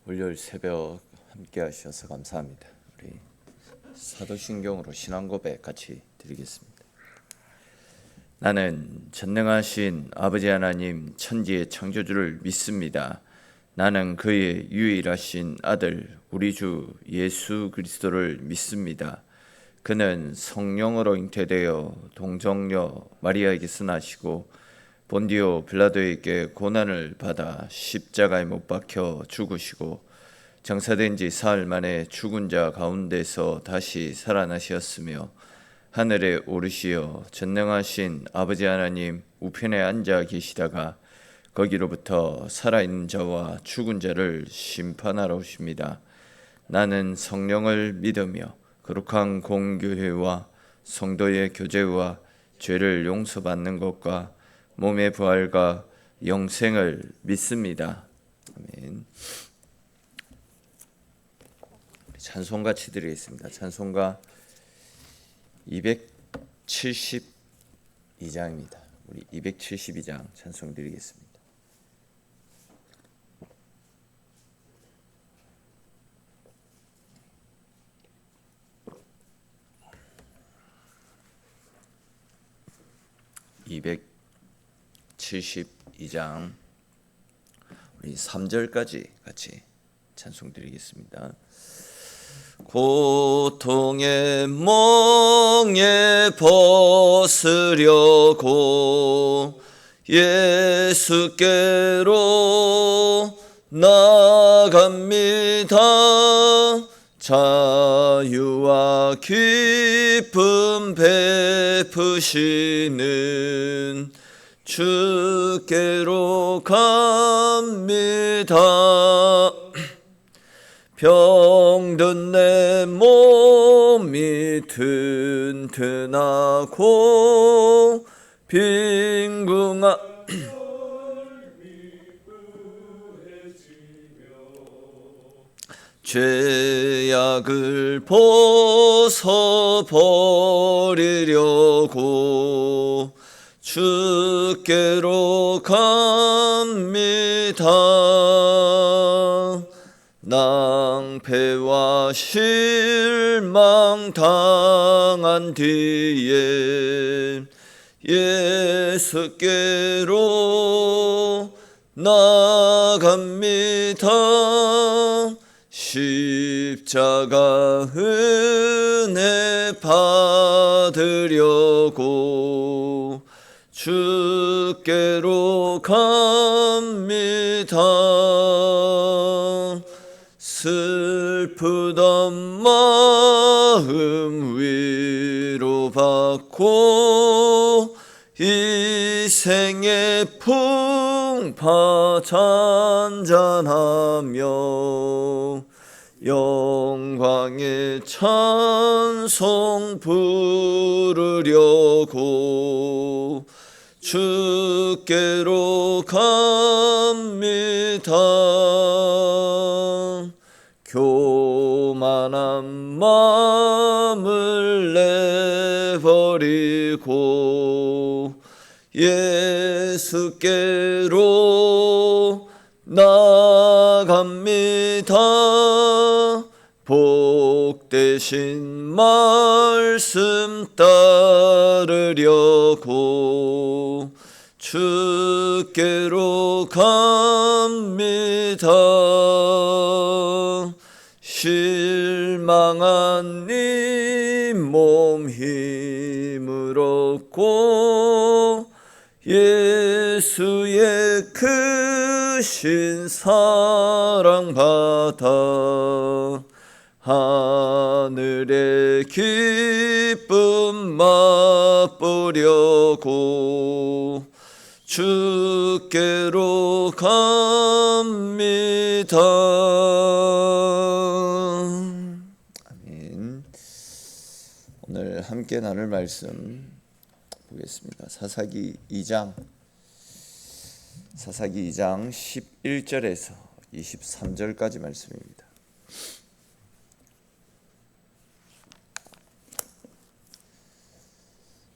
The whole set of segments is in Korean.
월요일 새벽 함께 하셔서 감사합니다. 우리 사도신경으로 신앙 고백 같이 드리겠습니다. 나는 전능하신 아버지 하나님 천지의 창조주를 믿습니다. 나는 그의 유일하신 아들 우리 주 예수 그리스도를 믿습니다. 그는 성령으로 잉태되어 동정녀 마리아에게서 나시고 본디오 빌라도에게 고난을 받아 십자가에 못 박혀 죽으시고 장사된 지 사흘 만에 죽은 자 가운데서 다시 살아나셨으며 하늘에 오르시어 전능하신 아버지 하나님 우편에 앉아 계시다가 거기로부터 살아있는 자와 죽은 자를 심판하러 오십니다. 나는 성령을 믿으며 거룩한 공교회와 성도의 교제와 죄를 용서받는 것과 몸의 부활과 영생을 믿습니다. 아멘. 찬송 같이 드리겠습니다. 찬송가 272장입니다. 우리 272장 찬송 드리겠습니다. (272장) 우리 3절까지 같이 찬송 드리겠습니다. 고통의 멍에 벗으려고 예수께로 나갑니다. 자유와 기쁨 베푸시는 주께로 갑니다. 병든 내 몸이 튼튼하고 빈궁한 죄악을 벗어버리려고 주께로 갑니다. 낭패와 실망 당한 뒤에 예수께로 나갑니다. 십자가 은혜 받으려고 주께로 갑니다. 슬프던 마음 위로받고 이 생의 풍파 잔잔하며 영광의 찬송 부르려고 주께로 갑니다. 교만한 마음을 내버리고 예수께로 나갑니다. 복되신 말씀 따르려고 주께로 갑니다. 실망한 네 몸 힘을 얻고 예수의 크신 사랑 받아 하늘의 기쁨 맛보려고 주께로 갑니다. 아멘. 오늘 함께 나눌 말씀 보겠습니다. 사사기 2장 11절에서 23절까지 말씀입니다.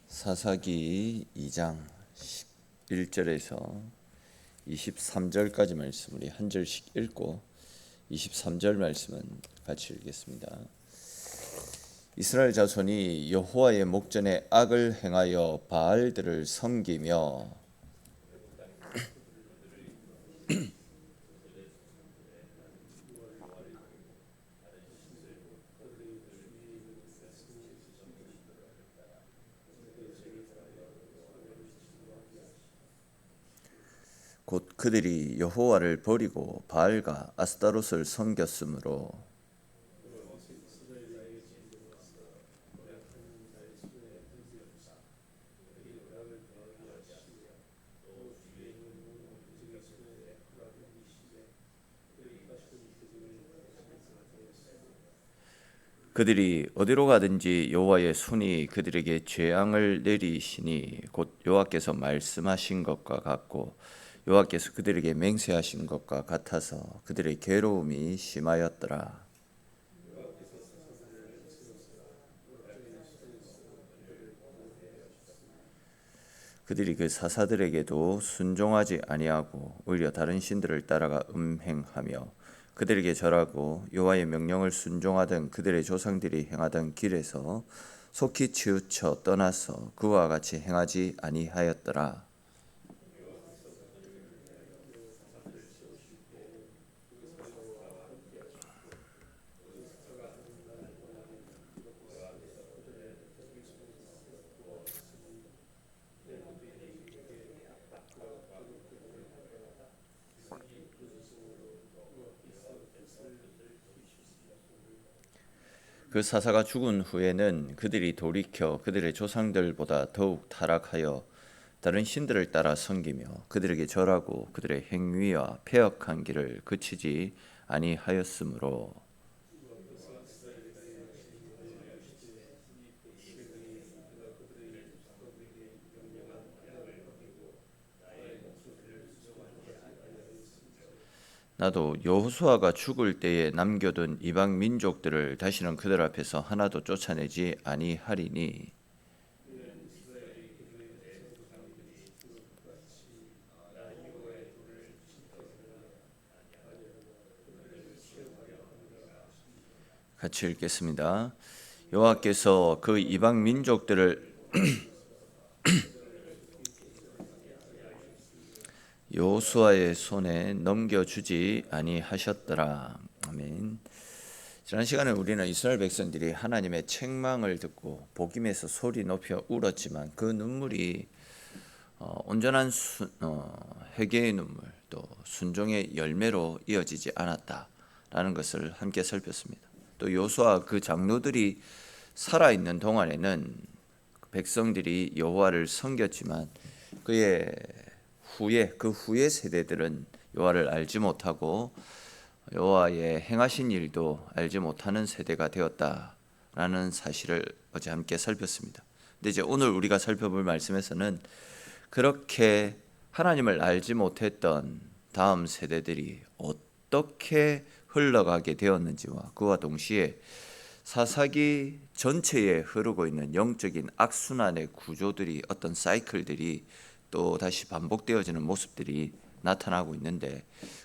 사사기 2장 11절에서 23절까지 말씀 우리 한 절씩 읽고 23절 말씀은 같이 읽겠습니다. 이스라엘 자손이 여호와의 목전에 악을 행하여 바알들을 섬기며 곧 그들이 여호와를 버리고 바알과 아스타롯을 섬겼으므로 그들이 어디로 가든지 여호와의 손이 그들에게 재앙을 내리시니 곧 여호와께서 말씀하신 것과 같고 여호와께서 그들에게 맹세하신 것과 같아서 그들의 괴로움이 심하였더라. 그들이 그 사사들에게도 순종하지 아니하고 오히려 다른 신들을 따라가 음행하며 그들에게 절하고 여호와의 명령을 순종하던 그들의 조상들이 행하던 길에서 속히 치우쳐 떠나서 그와 같이 행하지 아니하였더라. 그 사사가 죽은 후에는 그들이 돌이켜 그들의 조상들보다 더욱 타락하여 다른 신들을 따라 섬기며 그들에게 절하고 그들의 행위와 패역한 길을 그치지 아니하였으므로 나도 여호수아가 죽을 때에 남겨둔 이방 민족들을 다시는 그들 앞에서 하나도 쫓아내지 아니하리니 같이 읽겠습니다. 여호와께서 그 이방 민족들을 여호수아의 손에 넘겨주지 아니하셨더라. 아멘. 지난 시간에 우리는 이스라엘 백성들이 하나님의 책망을 듣고 복임에서 소리 높여 울었지만 그 눈물이 온전한 회개의 눈물 또 순종의 열매로 이어지지 않았다라는 것을 함께 살폈습니다. 또 여호수아 그 장로들이 살아있는 동안에는 백성들이 여호와를 섬겼지만 그 후의 세대들은 여호와를 알지 못하고 여호와의 행하신 일도 알지 못하는 세대가 되었다라는 사실을 어제 함께 살폈습니다. 근데 이제 오늘 우리가 살펴볼 말씀에서는 그렇게 하나님을 알지 못했던 다음 세대들이 어떻게 흘러가게 되었는지와 그와 동시에 사사기 전체에 흐르고 있는 영적인 악순환의 구조들이 어떤 사이클들이 또 다시 반복되어지는 모습들이 나타나고 있는데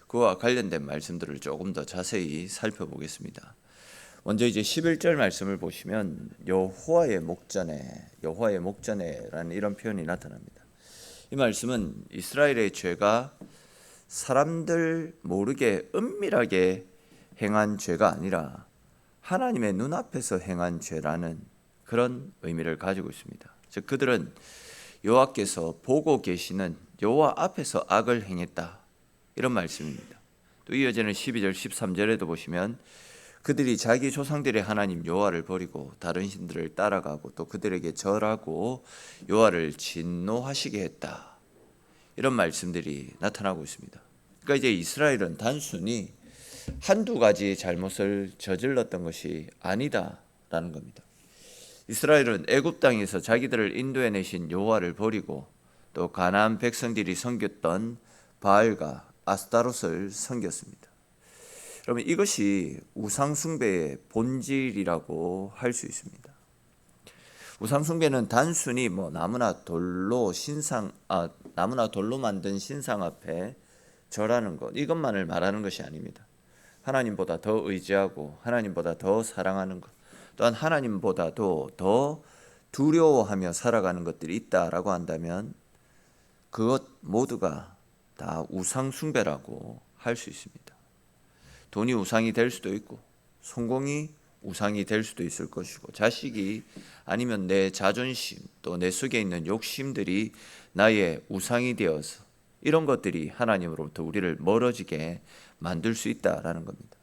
그와 관련된 말씀들을 조금 더 자세히 살펴보겠습니다. 먼저 이제 11절 말씀을 보시면 여호와의 목전에라는 이런 표현이 나타납니다. 이 말씀은 이스라엘의 죄가 사람들 모르게 은밀하게 행한 죄가 아니라 하나님의 눈앞에서 행한 죄라는 그런 의미를 가지고 있습니다. 즉 그들은 여호와께서 보고 계시는 여호와 앞에서 악을 행했다 이런 말씀입니다. 또 이어지는 12절 13절에도 보시면 그들이 자기 조상들의 하나님 여호와를 버리고 다른 신들을 따라가고 또 그들에게 절하고 여호와를 진노하시게 했다 이런 말씀들이 나타나고 있습니다. 그러니까 이제 이스라엘은 단순히 한두 가지 잘못을 저질렀던 것이 아니다라는 겁니다. 이스라엘은 애굽 땅에서 자기들을 인도해내신 여호와를 버리고 또 가나안 백성들이 섬겼던 바알과 아스타롯을 섬겼습니다. 여러분 이것이 우상숭배의 본질이라고 할 수 있습니다. 우상숭배는 단순히 나무나 돌로 만든 신상 앞에 절하는 것 이것만을 말하는 것이 아닙니다. 하나님보다 더 의지하고 하나님보다 더 사랑하는 것, 또한 하나님보다도 더 두려워하며 살아가는 것들이 있다라고 한다면 그것 모두가 다 우상 숭배라고 할 수 있습니다. 돈이 우상이 될 수도 있고 성공이 우상이 될 수도 있을 것이고 자식이 아니면 내 자존심 또 내 속에 있는 욕심들이 나의 우상이 되어서 이런 것들이 하나님으로부터 우리를 멀어지게 만들 수 있다라는 겁니다.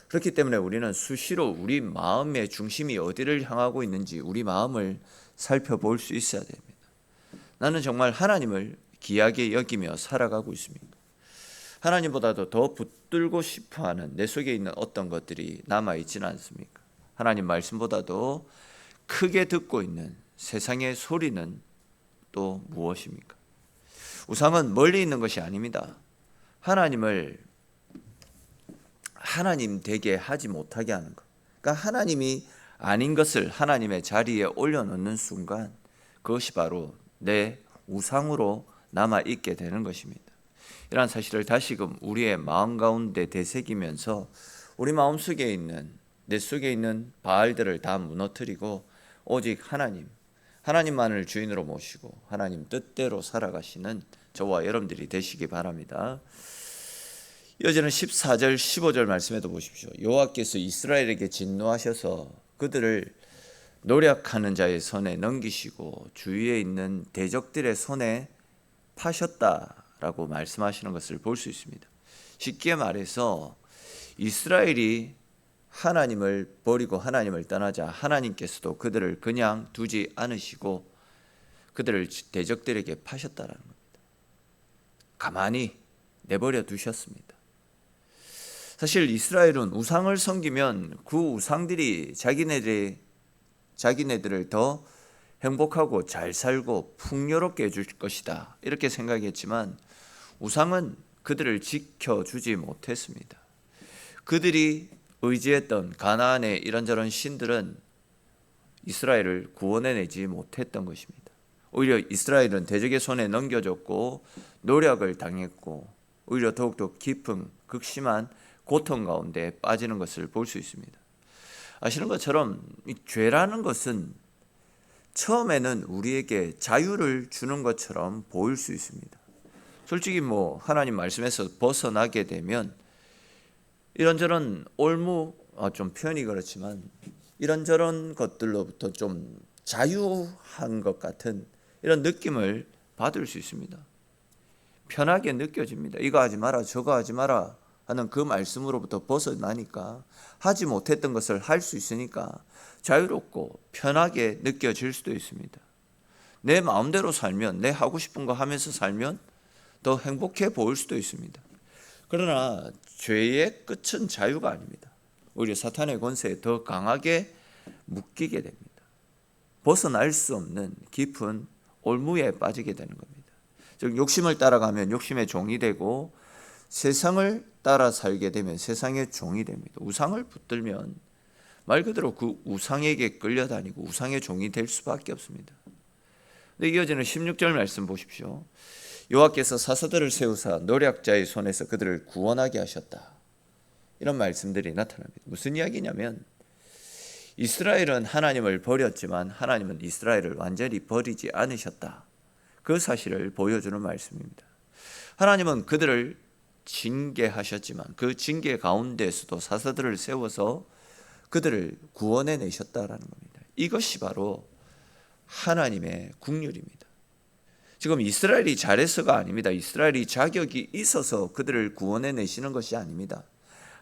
그렇기 때문에 우리는 수시로 우리 마음의 중심이 어디를 향하고 있는지 우리 마음을 살펴볼 수 있어야 됩니다. 나는 정말 하나님을 귀하게 여기며 살아가고 있습니까? 하나님보다도 더 붙들고 싶어하는 내 속에 있는 어떤 것들이 남아있지는 않습니까? 하나님 말씀보다도 크게 듣고 있는 세상의 소리는 또 무엇입니까? 우상은 멀리 있는 것이 아닙니다. 하나님을 하나님 되게 하지 못하게 하는 것. 그러니까 하나님이 아닌 것을 하나님의 자리에 올려놓는 순간 그것이 바로 내 우상으로 남아있게 되는 것입니다. 이러한 사실을 다시금 우리의 마음 가운데 되새기면서 우리 마음속에 있는 내 속에 있는 바알들을 다 무너뜨리고 오직 하나님만을 주인으로 모시고 하나님 뜻대로 살아가시는 저와 여러분들이 되시기 바랍니다. 이어지는 14절 15절 말씀에도 보십시오. 여호와께서 이스라엘에게 진노하셔서 그들을 노략하는 자의 손에 넘기시고 주위에 있는 대적들의 손에 파셨다라고 말씀하시는 것을 볼 수 있습니다. 쉽게 말해서 이스라엘이 하나님을 버리고 하나님을 떠나자 하나님께서도 그들을 그냥 두지 않으시고 그들을 대적들에게 파셨다라는 겁니다. 가만히 내버려 두셨습니다. 사실 이스라엘은 우상을 섬기면 그 우상들이 자기네들을 더 행복하고 잘 살고 풍요롭게 해줄 것이다 이렇게 생각했지만 우상은 그들을 지켜주지 못했습니다. 그들이 의지했던 가나안의 이런저런 신들은 이스라엘을 구원해내지 못했던 것입니다. 오히려 이스라엘은 대적의 손에 넘겨졌고 노략을 당했고 오히려 더욱더 깊은 극심한 고통 가운데 빠지는 것을 볼 수 있습니다. 아시는 것처럼 이 죄라는 것은 처음에는 우리에게 자유를 주는 것처럼 보일 수 있습니다. 솔직히 하나님 말씀에서 벗어나게 되면 이런저런 좀 표현이 그렇지만 이런저런 것들로부터 좀 자유한 것 같은 이런 느낌을 받을 수 있습니다. 편하게 느껴집니다. 이거 하지 마라 저거 하지 마라 하는 그 말씀으로부터 벗어나니까 하지 못했던 것을 할 수 있으니까 자유롭고 편하게 느껴질 수도 있습니다. 내 마음대로 살면 내 하고 싶은 거 하면서 살면 더 행복해 보일 수도 있습니다. 그러나 죄의 끝은 자유가 아닙니다. 오히려 사탄의 권세에 더 강하게 묶이게 됩니다. 벗어날 수 없는 깊은 올무에 빠지게 되는 겁니다. 즉 욕심을 따라가면 욕심의 종이 되고 세상을 따라 살게 되면 세상의 종이 됩니다. 우상을 붙들면 말 그대로 그 우상에게 끌려다니고 우상의 종이 될 수밖에 없습니다. 근데 이어지는 16절 말씀 보십시오. 여호와께서 사사들을 세우사 노략자의 손에서 그들을 구원하게 하셨다. 이런 말씀들이 나타납니다. 무슨 이야기냐면 이스라엘은 하나님을 버렸지만 하나님은 이스라엘을 완전히 버리지 않으셨다. 그 사실을 보여주는 말씀입니다. 하나님은 그들을 징계하셨지만 그 징계 가운데에서도 사사들을 세워서 그들을 구원해 내셨다라는 겁니다. 이것이 바로 하나님의 국률입니다. 지금 이스라엘이 잘해서가 아닙니다. 이스라엘이 자격이 있어서 그들을 구원해 내시는 것이 아닙니다.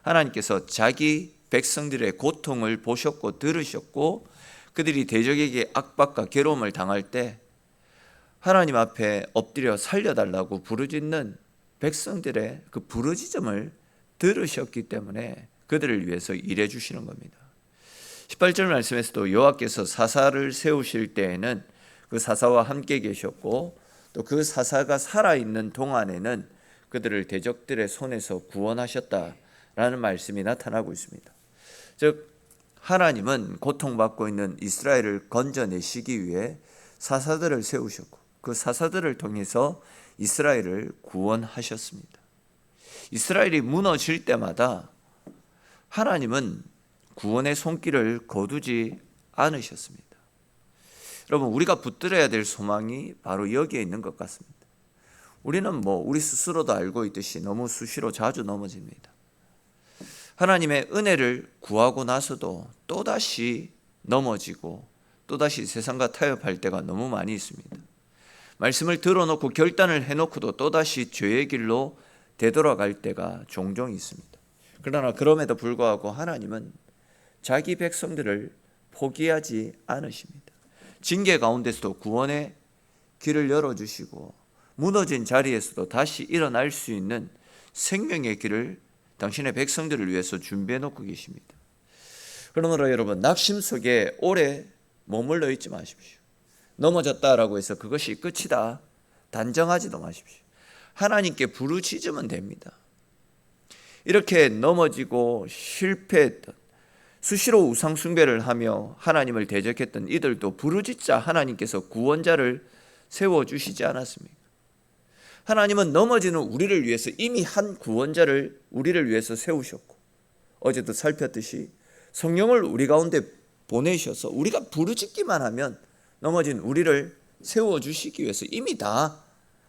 하나님께서 자기 백성들의 고통을 보셨고 들으셨고 그들이 대적에게 압박과 괴로움을 당할 때 하나님 앞에 엎드려 살려달라고 부르짖는 백성들의 그 부르짖음을 들으셨기 때문에 그들을 위해서 일해 주시는 겁니다. 18절 말씀에서도 여호와께서 사사를 세우실 때에는 그 사사와 함께 계셨고 또 그 사사가 살아있는 동안에는 그들을 대적들의 손에서 구원하셨다라는 말씀이 나타나고 있습니다. 즉 하나님은 고통받고 있는 이스라엘을 건져내시기 위해 사사들을 세우셨고 그 사사들을 통해서 이스라엘을 구원하셨습니다. 이스라엘이 무너질 때마다 하나님은 구원의 손길을 거두지 않으셨습니다. 여러분, 우리가 붙들어야 될 소망이 바로 여기에 있는 것 같습니다. 우리는 우리 스스로도 알고 있듯이 너무 수시로 자주 넘어집니다. 하나님의 은혜를 구하고 나서도 또다시 넘어지고 또다시 세상과 타협할 때가 너무 많이 있습니다. 말씀을 들어놓고 결단을 해놓고도 또다시 죄의 길로 되돌아갈 때가 종종 있습니다. 그러나 그럼에도 불구하고 하나님은 자기 백성들을 포기하지 않으십니다. 징계 가운데서도 구원의 길을 열어주시고 무너진 자리에서도 다시 일어날 수 있는 생명의 길을 당신의 백성들을 위해서 준비해 놓고 계십니다. 그러므로 여러분, 낙심 속에 오래 머물러 있지 마십시오. 넘어졌다라고 해서 그것이 끝이다 단정하지도 마십시오. 하나님께 부르짖으면 됩니다. 이렇게 넘어지고 실패했던, 수시로 우상 숭배를 하며 하나님을 대적했던 이들도 부르짖자 하나님께서 구원자를 세워주시지 않았습니까? 하나님은 넘어지는 우리를 위해서 이미 한 구원자를 우리를 위해서 세우셨고, 어제도 살폈듯이 성령을 우리 가운데 보내셔서 우리가 부르짖기만 하면 넘어진 우리를 세워주시기 위해서 이미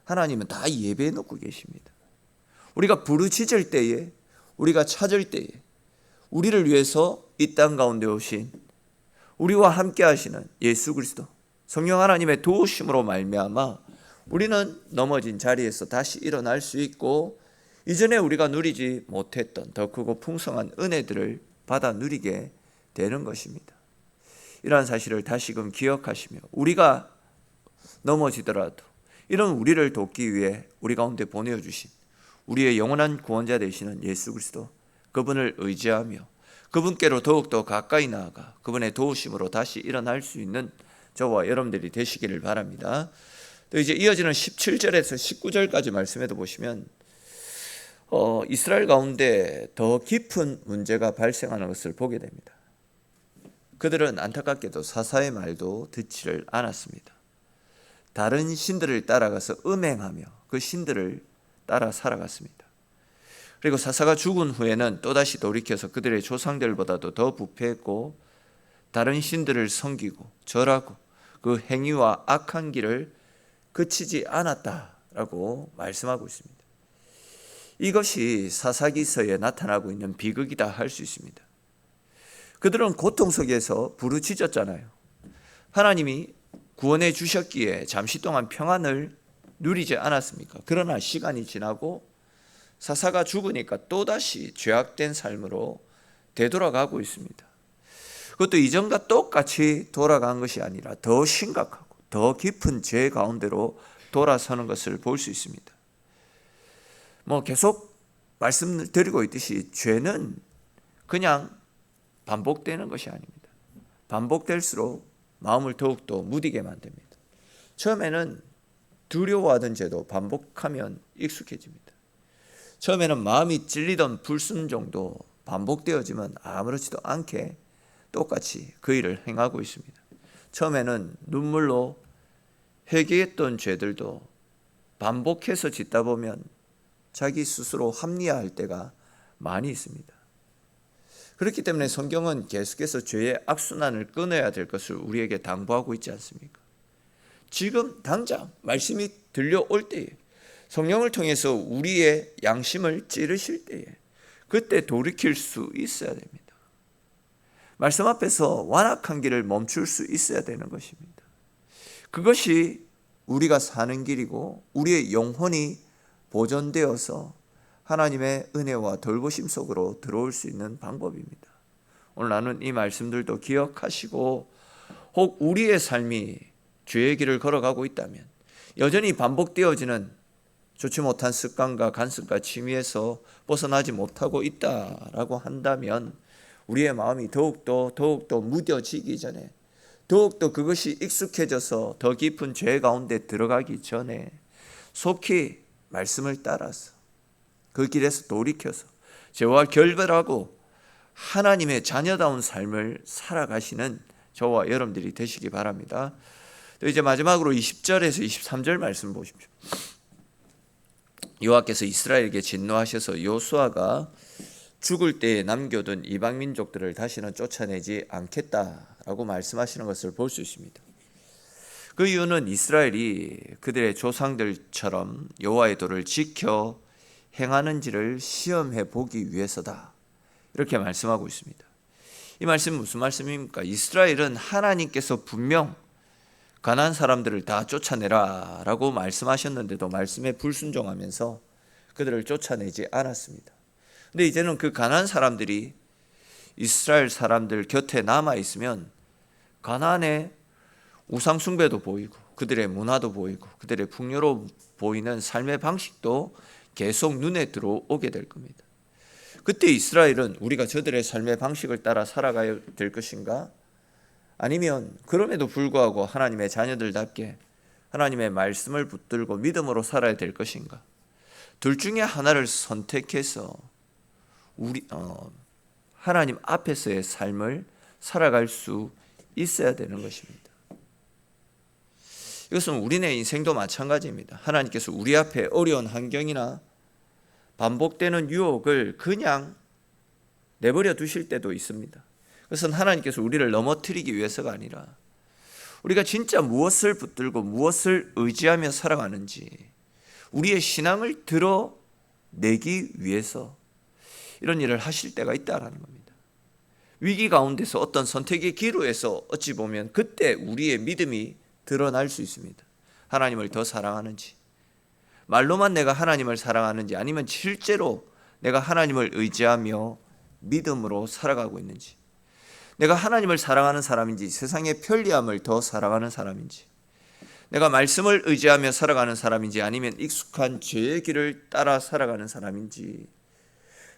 하나님은 다 예배해 놓고 계십니다. 우리가 부르짖을 때에, 우리가 찾을 때에 우리를 위해서 이 땅 가운데 오신, 우리와 함께 하시는 예수 그리스도 성령 하나님의 도우심으로 말미암아 우리는 넘어진 자리에서 다시 일어날 수 있고, 이전에 우리가 누리지 못했던 더 크고 풍성한 은혜들을 받아 누리게 되는 것입니다. 이러한 사실을 다시금 기억하시며, 우리가 넘어지더라도 이런 우리를 돕기 위해 우리 가운데 보내주신 우리의 영원한 구원자 되시는 예수 그리스도, 그분을 의지하며 그분께로 더욱더 가까이 나아가 그분의 도우심으로 다시 일어날 수 있는 저와 여러분들이 되시기를 바랍니다. 또 이제 이어지는 17절에서 19절까지 말씀에도 보시면 이스라엘 가운데 더 깊은 문제가 발생하는 것을 보게 됩니다. 그들은 안타깝게도 사사의 말도 듣지를 않았습니다. 다른 신들을 따라가서 음행하며 그 신들을 따라 살아갔습니다. 그리고 사사가 죽은 후에는 또다시 돌이켜서 그들의 조상들보다도 더 부패했고 다른 신들을 섬기고 절하고 그 행위와 악한 길을 그치지 않았다라고 말씀하고 있습니다. 이것이 사사기서에 나타나고 있는 비극이다 할 수 있습니다. 그들은 고통 속에서 부르짖었잖아요. 하나님이 구원해 주셨기에 잠시 동안 평안을 누리지 않았습니까? 그러나 시간이 지나고 사사가 죽으니까 또다시 죄악된 삶으로 되돌아가고 있습니다. 그것도 이전과 똑같이 돌아간 것이 아니라 더 심각하고 더 깊은 죄 가운데로 돌아서는 것을 볼 수 있습니다. 계속 말씀드리고 있듯이 죄는 그냥 반복되는 것이 아닙니다. 반복될수록 마음을 더욱더 무디게 만듭니다. 처음에는 두려워하던 죄도 반복하면 익숙해집니다. 처음에는 마음이 찔리던 불순종도 반복되어지면 아무렇지도 않게 똑같이 그 일을 행하고 있습니다. 처음에는 눈물로 회개했던 죄들도 반복해서 짓다 보면 자기 스스로 합리화할 때가 많이 있습니다. 그렇기 때문에 성경은 계속해서 죄의 악순환을 끊어야 될 것을 우리에게 당부하고 있지 않습니까? 지금 당장 말씀이 들려올 때에, 성령을 통해서 우리의 양심을 찌르실 때에 그때 돌이킬 수 있어야 됩니다. 말씀 앞에서 완악한 길을 멈출 수 있어야 되는 것입니다. 그것이 우리가 사는 길이고 우리의 영혼이 보존되어서 하나님의 은혜와 돌보심 속으로 들어올 수 있는 방법입니다. 오늘 나눈 이 말씀들도 기억하시고, 혹 우리의 삶이 죄의 길을 걸어가고 있다면, 여전히 반복되어지는 좋지 못한 습관과 간습과 취미에서 벗어나지 못하고 있다라고 한다면, 우리의 마음이 더욱더 무뎌지기 전에, 더욱더 그것이 익숙해져서 더 깊은 죄 가운데 들어가기 전에 속히 말씀을 따라서 그 길에서 돌이켜서 죄와 결별하고 하나님의 자녀다운 삶을 살아가시는 저와 여러분들이 되시기 바랍니다. 또 이제 마지막으로 20절에서 23절 말씀 보십시오. 여호와께서 이스라엘에게 진노하셔서 요수아가 죽을 때에 남겨둔 이방 민족들을 다시는 쫓아내지 않겠다라고 말씀하시는 것을 볼 수 있습니다. 그 이유는 이스라엘이 그들의 조상들처럼 여호와의 도를 지켜 행하는지를 시험해 보기 위해서다, 이렇게 말씀하고 있습니다. 이 말씀은 무슨 말씀입니까? 이스라엘은 하나님께서 분명 가나안 사람들을 다 쫓아내라 라고 말씀하셨는데도 말씀에 불순종하면서 그들을 쫓아내지 않았습니다. 근데 이제는 그 가나안 사람들이 이스라엘 사람들 곁에 남아 있으면 가나안의 우상 숭배도 보이고 그들의 문화도 보이고 그들의 풍요로 보이는 삶의 방식도 계속 눈에 들어오게 될 겁니다. 그때 이스라엘은 우리가 저들의 삶의 방식을 따라 살아가야 될 것인가? 아니면 그럼에도 불구하고 하나님의 자녀들답게 하나님의 말씀을 붙들고 믿음으로 살아야 될 것인가? 둘 중에 하나를 선택해서 하나님 앞에서의 삶을 살아갈 수 있어야 되는 것입니다. 이것은 우리네 인생도 마찬가지입니다. 하나님께서 우리 앞에 어려운 환경이나 반복되는 유혹을 그냥 내버려 두실 때도 있습니다. 그것은 하나님께서 우리를 넘어뜨리기 위해서가 아니라 우리가 진짜 무엇을 붙들고 무엇을 의지하며 살아가는지 우리의 신앙을 드러내기 위해서 이런 일을 하실 때가 있다는 겁니다. 위기 가운데서 어떤 선택의 기로에서 어찌 보면 그때 우리의 믿음이 드러날 수 있습니다. 하나님을 더 사랑하는지, 말로만 내가 하나님을 사랑하는지, 아니면 실제로 내가 하나님을 의지하며 믿음으로 살아가고 있는지, 내가 하나님을 사랑하는 사람인지 세상의 편리함을 더 사랑하는 사람인지, 내가 말씀을 의지하며 살아가는 사람인지 아니면 익숙한 죄의 길을 따라 살아가는 사람인지,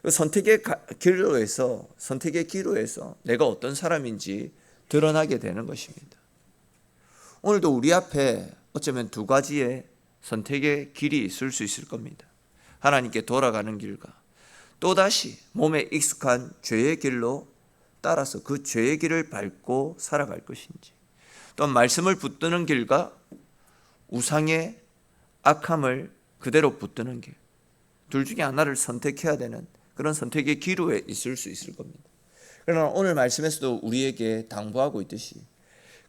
그 선택의 기로에서 내가 어떤 사람인지 드러나게 되는 것입니다. 오늘도 우리 앞에 어쩌면 두 가지의 선택의 길이 있을 수 있을 겁니다. 하나님께 돌아가는 길과 또다시 몸에 익숙한 죄의 길로 따라서 그 죄의 길을 밟고 살아갈 것인지, 또 말씀을 붙드는 길과 우상의 악함을 그대로 붙드는 길, 둘 중에 하나를 선택해야 되는 그런 선택의 기로에 있을 수 있을 겁니다. 그러나 오늘 말씀에서도 우리에게 당부하고 있듯이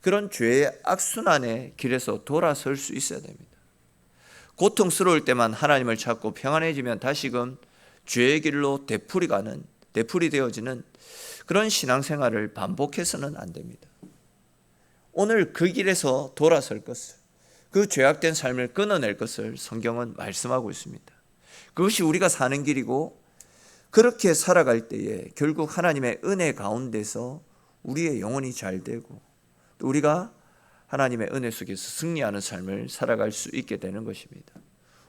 그런 죄의 악순환의 길에서 돌아설 수 있어야 됩니다. 고통스러울 때만 하나님을 찾고 평안해지면 다시금 죄의 길로 되풀이 되어지는 그런 신앙생활을 반복해서는 안 됩니다. 오늘 그 길에서 돌아설 것을, 그 죄악된 삶을 끊어낼 것을 성경은 말씀하고 있습니다. 그것이 우리가 사는 길이고, 그렇게 살아갈 때에 결국 하나님의 은혜 가운데서 우리의 영혼이 잘 되고 또 우리가 하나님의 은혜 속에서 승리하는 삶을 살아갈 수 있게 되는 것입니다.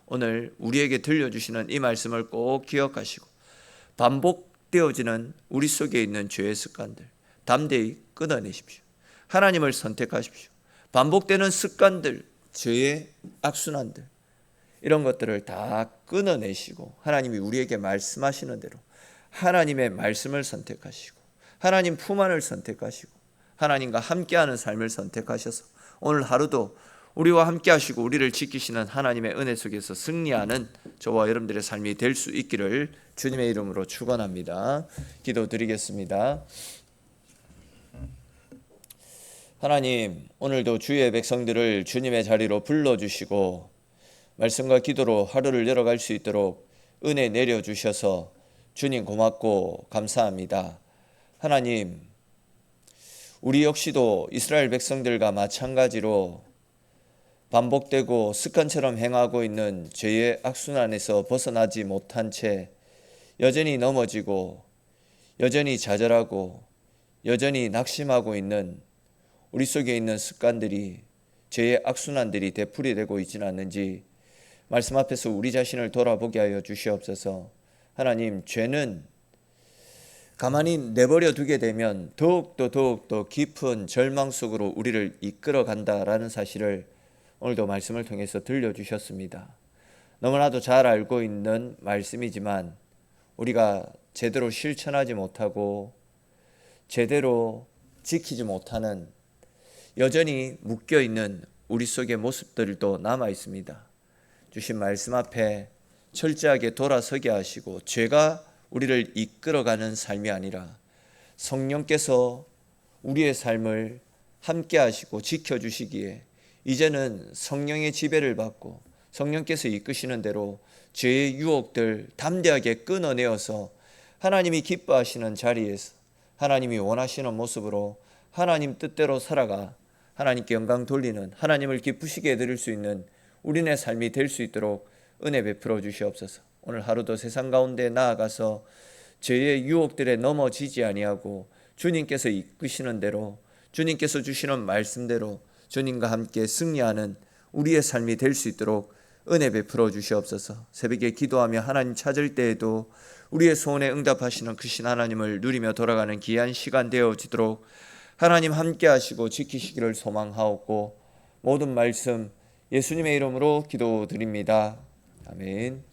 오늘 우리에게 들려주시는 이 말씀을 꼭 기억하시고 반복되어지는 우리 속에 있는 죄의 습관들 담대히 끊어내십시오. 하나님을 선택하십시오. 반복되는 습관들, 죄의 악순환들, 이런 것들을 다 끊어내시고 하나님이 우리에게 말씀하시는 대로 하나님의 말씀을 선택하시고 하나님 품 안을 선택하시고 하나님과 함께하는 삶을 선택하셔서 오늘 하루도 우리와 함께 하시고 우리를 지키시는 하나님의 은혜 속에서 승리하는 저와 여러분들의 삶이 될 수 있기를 주님의 이름으로 축원합니다. 기도드리겠습니다. 하나님, 오늘도 주의 백성들을 주님의 자리로 불러주시고 말씀과 기도로 하루를 열어갈 수 있도록 은혜 내려주셔서 주님 고맙고 감사합니다. 하나님, 우리 역시도 이스라엘 백성들과 마찬가지로 반복되고 습관처럼 행하고 있는 죄의 악순환에서 벗어나지 못한 채 여전히 넘어지고 여전히 좌절하고 여전히 낙심하고 있는 우리 속에 있는 습관들이, 죄의 악순환들이 되풀이되고 있지는 않는지 말씀 앞에서 우리 자신을 돌아보게 하여 주시옵소서. 하나님, 죄는 가만히 내버려 두게 되면 더욱더 깊은 절망 속으로 우리를 이끌어 간다라는 사실을 오늘도 말씀을 통해서 들려주셨습니다. 너무나도 잘 알고 있는 말씀이지만 우리가 제대로 실천하지 못하고 제대로 지키지 못하는 여전히 묶여있는 우리 속의 모습들도 남아 있습니다. 주신 말씀 앞에 철저하게 돌아서게 하시고 죄가 우리를 이끌어가는 삶이 아니라 성령께서 우리의 삶을 함께 하시고 지켜주시기에 이제는 성령의 지배를 받고 성령께서 이끄시는 대로 죄의 유혹들 담대하게 끊어내어서 하나님이 기뻐하시는 자리에서 하나님이 원하시는 모습으로 하나님 뜻대로 살아가 하나님께 영광 돌리는, 하나님을 기쁘시게 해드릴 수 있는 우리네 삶이 될 수 있도록 은혜 베풀어 주시옵소서. 오늘 하루도 세상 가운데 나아가서 죄의 유혹들에 넘어지지 아니하고 주님께서 이끄시는 대로, 주님께서 주시는 말씀대로 주님과 함께 승리하는 우리의 삶이 될 수 있도록 은혜 베풀어 주시옵소서. 새벽에 기도하며 하나님 찾을 때에도 우리의 소원에 응답하시는 크신 하나님을 누리며 돌아가는 귀한 시간 되어지도록 하나님 함께 하시고 지키시기를 소망하옵고 모든 말씀 예수님의 이름으로 기도드립니다. 아멘.